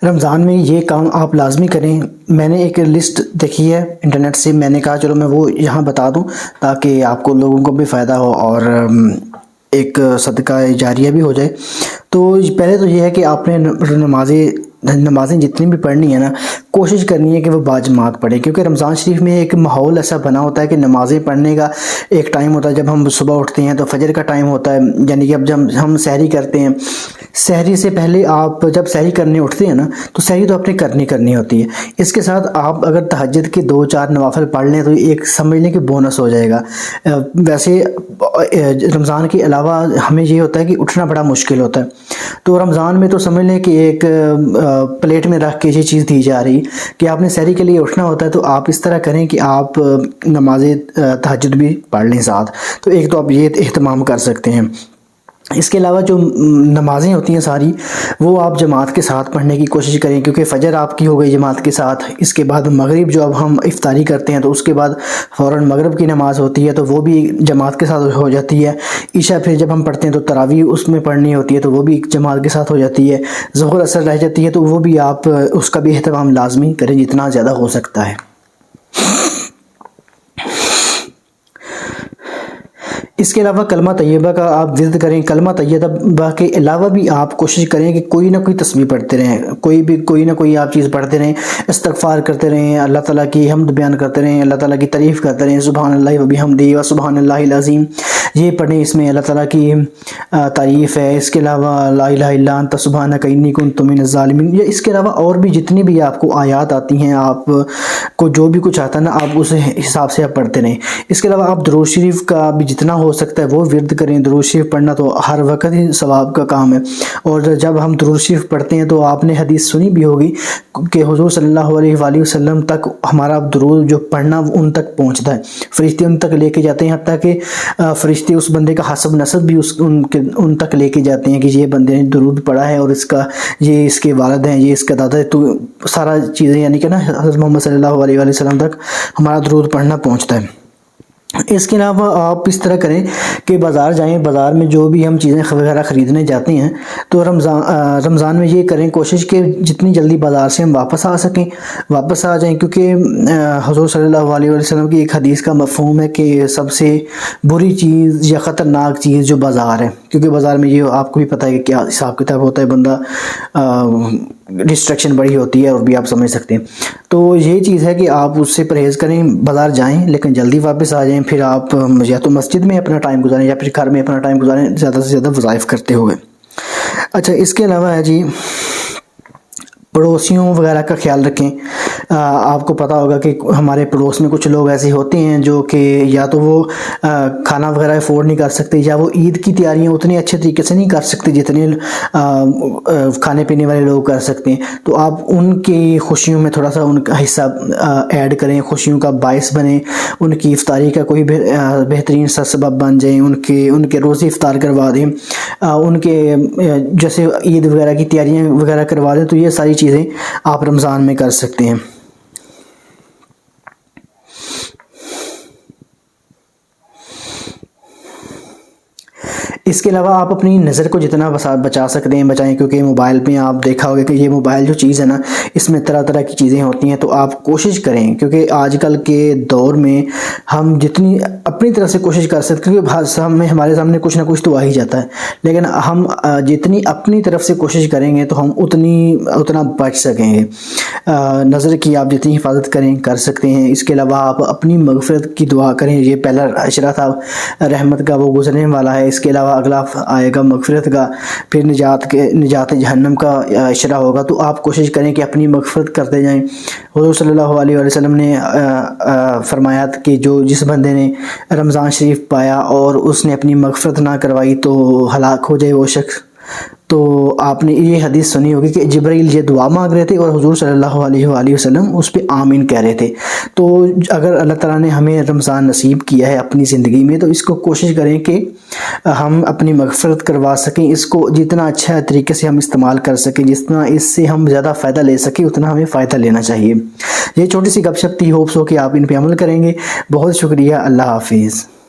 رمضان میں یہ کام آپ لازمی کریں۔ میں نے ایک لسٹ دیکھی ہے انٹرنیٹ سے، میں نے کہا چلو میں وہ یہاں بتا دوں تاکہ آپ کو لوگوں کو بھی فائدہ ہو اور ایک صدقہ جاریہ بھی ہو جائے۔ تو پہلے تو یہ ہے کہ آپ نے نمازیں جتنی بھی پڑھنی ہے نا، کوشش کرنی ہے کہ وہ باجماعت پڑھیں، کیونکہ رمضان شریف میں ایک ماحول ایسا بنا ہوتا ہے کہ نمازیں پڑھنے کا ایک ٹائم ہوتا ہے۔ جب ہم صبح اٹھتے ہیں تو فجر کا ٹائم ہوتا ہے، یعنی کہ اب جب ہم سحری کرتے ہیں، سحری سے پہلے آپ جب سحری کرنے اٹھتے ہیں نا تو سحری تو اپنے کرنی ہوتی ہے، اس کے ساتھ آپ اگر تہجد کے 2-4 نوافل پڑھ لیں تو ایک سمجھ لیں کہ بونس ہو جائے گا۔ ویسے رمضان کے علاوہ ہمیں یہ ہوتا ہے کہ اٹھنا بڑا مشکل ہوتا ہے، تو رمضان میں تو سمجھ لیں کہ ایک پلیٹ میں رکھ کے یہ چیز دی جا رہی کہ آپ نے سحری کے لیے اٹھنا ہوتا ہے، تو آپ اس طرح کریں کہ آپ نماز تہجد بھی پڑھ لیں ساتھ، تو ایک تو آپ یہ اہتمام کر سکتے ہیں۔ اس کے علاوہ جو نمازیں ہوتی ہیں ساری، وہ آپ جماعت کے ساتھ پڑھنے کی کوشش کریں، کیونکہ فجر آپ کی ہو گئی جماعت کے ساتھ، اس کے بعد مغرب جو اب ہم افطاری کرتے ہیں تو اس کے بعد فوراً مغرب کی نماز ہوتی ہے تو وہ بھی جماعت کے ساتھ ہو جاتی ہے۔ عشاء پھر جب ہم پڑھتے ہیں تو تراویح اس میں پڑھنی ہوتی ہے تو وہ بھی جماعت کے ساتھ ہو جاتی ہے۔ ظہر اثر رہ جاتی ہے تو وہ بھی آپ اس کا بھی اہتمام لازمی کریں جتنا زیادہ ہو سکتا ہے۔ اس کے علاوہ کلمہ طیبہ کا آپ ورد کریں۔ کلمہ طیبہ کے علاوہ بھی آپ کوشش کریں کہ کوئی نہ کوئی تسبیح پڑھتے رہیں، کوئی نہ کوئی آپ چیز پڑھتے رہیں، استغفار کرتے رہیں، اللہ تعالیٰ کی حمد بیان کرتے رہیں، اللہ تعالیٰ کی تعریف کرتے رہیں، سبحان اللہ و بحمدہ و سبحان اللہ العظیم، یہ پڑھیں، اس میں اللہ تعالیٰ کی تعریف ہے۔ اس کے علاوہ لا الہ الا انت سبحانک انی کنت من الظالمین، یا اس کے علاوہ اور بھی جتنی بھی آپ کو آیات آتی ہیں، آپ کو جو بھی کچھ آتا ہے نا، آپ اس حساب سے آپ پڑھتے رہیں۔ اس کے علاوہ آپ درود شریف کا بھی جتنا ہو سکتا ہے وہ ورد کریں۔ درود شریف پڑھنا تو ہر وقت ہی ثواب کا کام ہے، اور جب ہم درود شریف پڑھتے ہیں تو آپ نے حدیث سنی بھی ہوگی کہ حضور صلی اللہ علیہ وآلہ وسلم تک ہمارا درود جو پڑھنا ان تک پہنچتا ہے، فرشتے ان تک لے کے جاتے ہیں، حتیٰ کہ فرشتے اس بندے کا حسب نسب بھی ان تک لے کے جاتے ہیں کہ یہ بندے نے درود پڑھا ہے اور یہ اس کے والد ہیں، یہ اس کا دادا ہے، تو سارا چیزیں یعنی کہ نا حضرت محمد صلی اللہ علیہ وآلہ وسلم تک ہمارا درود پڑھنا پہنچتا ہے۔ اس کے علاوہ آپ اس طرح کریں کہ بازار جائیں، بازار میں جو بھی ہم چیزیں وغیرہ خریدنے جاتے ہیں تو رمضان میں یہ کریں کوشش کہ جتنی جلدی بازار سے ہم واپس آ جائیں، کیونکہ حضور صلی اللہ علیہ وسلم کی ایک حدیث کا مفہوم ہے کہ سب سے بری چیز یا خطرناک چیز جو بازار ہے، کیونکہ بازار میں یہ آپ کو بھی پتہ ہے کہ کیا حساب کتاب ہوتا ہے، بندہ ڈسٹریکشن بڑی ہوتی ہے، اور بھی آپ سمجھ سکتے ہیں۔ تو یہ چیز ہے کہ آپ اس سے پرہیز کریں، بازار جائیں لیکن جلدی واپس آ جائیں، پھر آپ یا تو مسجد میں اپنا ٹائم گزاریں یا پھر گھر میں اپنا ٹائم گزاریں، زیادہ سے زیادہ وظائف کرتے ہوئے۔ اچھا، اس کے علاوہ ہے جی، پڑوسیوں وغیرہ کا خیال رکھیں۔ آپ کو پتہ ہوگا کہ ہمارے پڑوس میں کچھ لوگ ایسے ہوتے ہیں جو کہ یا تو وہ کھانا وغیرہ افورڈ نہیں کر سکتے، یا وہ عید کی تیاریاں اتنے اچھے طریقے سے نہیں کر سکتے جتنے کھانے پینے والے لوگ کر سکتے ہیں، تو آپ ان کی خوشیوں میں تھوڑا سا ان کا حصہ ایڈ کریں، خوشیوں کا باعث بنیں، ان کی افطاری کا کوئی بہترین سا سبب بن جائیں، ان کے روزے افطار کروا دیں، ان کے جیسے عید وغیرہ کی تیاریاں وغیرہ کروا دیں، تو یہ ساری چیزیں آپ رمضان میں کر سکتے ہیں۔ اس کے علاوہ آپ اپنی نظر کو جتنا بچا سکتے ہیں بچائیں، کیونکہ موبائل پہ آپ دیکھا ہوگا کہ یہ موبائل جو چیز ہے نا، اس میں طرح طرح کی چیزیں ہوتی ہیں، تو آپ کوشش کریں، کیونکہ آج کل کے دور میں ہم جتنی اپنی طرف سے کوشش کر سکتے ہیں، کیونکہ ہمارے سامنے کچھ نہ کچھ تو آ ہی جاتا ہے، لیکن ہم جتنی اپنی طرف سے کوشش کریں گے تو ہم اتنا بچ سکیں گے۔ نظر کی آپ جتنی حفاظت کر سکتے ہیں۔ اس کے علاوہ آپ اپنی مغفرت کی دعا کریں، یہ پہلا عشرہ تھا رحمت کا، وہ گزرنے والا ہے، اس کے علاوہ اگلا آئے گا مغفرت کا، پھر نجات جہنم کا عشرہ ہوگا، تو آپ کوشش کریں کہ اپنی مغفرت کرتے جائیں۔ حضور صلی اللہ علیہ وسلم نے فرمایا کہ جس بندے نے رمضان شریف پایا اور اس نے اپنی مغفرت نہ کروائی تو ہلاک ہو جائے وہ شخص۔ تو آپ نے یہ حدیث سنی ہوگی کہ جبرائیل یہ دعا مانگ رہے تھے اور حضور صلی اللہ علیہ وآلہ وسلم اس پہ آمین کہہ رہے تھے۔ تو اگر اللہ تعالیٰ نے ہمیں رمضان نصیب کیا ہے اپنی زندگی میں، تو اس کو کوشش کریں کہ ہم اپنی مغفرت کروا سکیں، اس کو جتنا اچھا طریقے سے ہم استعمال کر سکیں، جتنا اس سے ہم زیادہ فائدہ لے سکیں اتنا ہمیں فائدہ لینا چاہیے۔ یہ چھوٹی سی گپ شپ تھی، ہوپس ہو کہ آپ ان پہ عمل کریں گے۔ بہت شکریہ، اللہ حافظ۔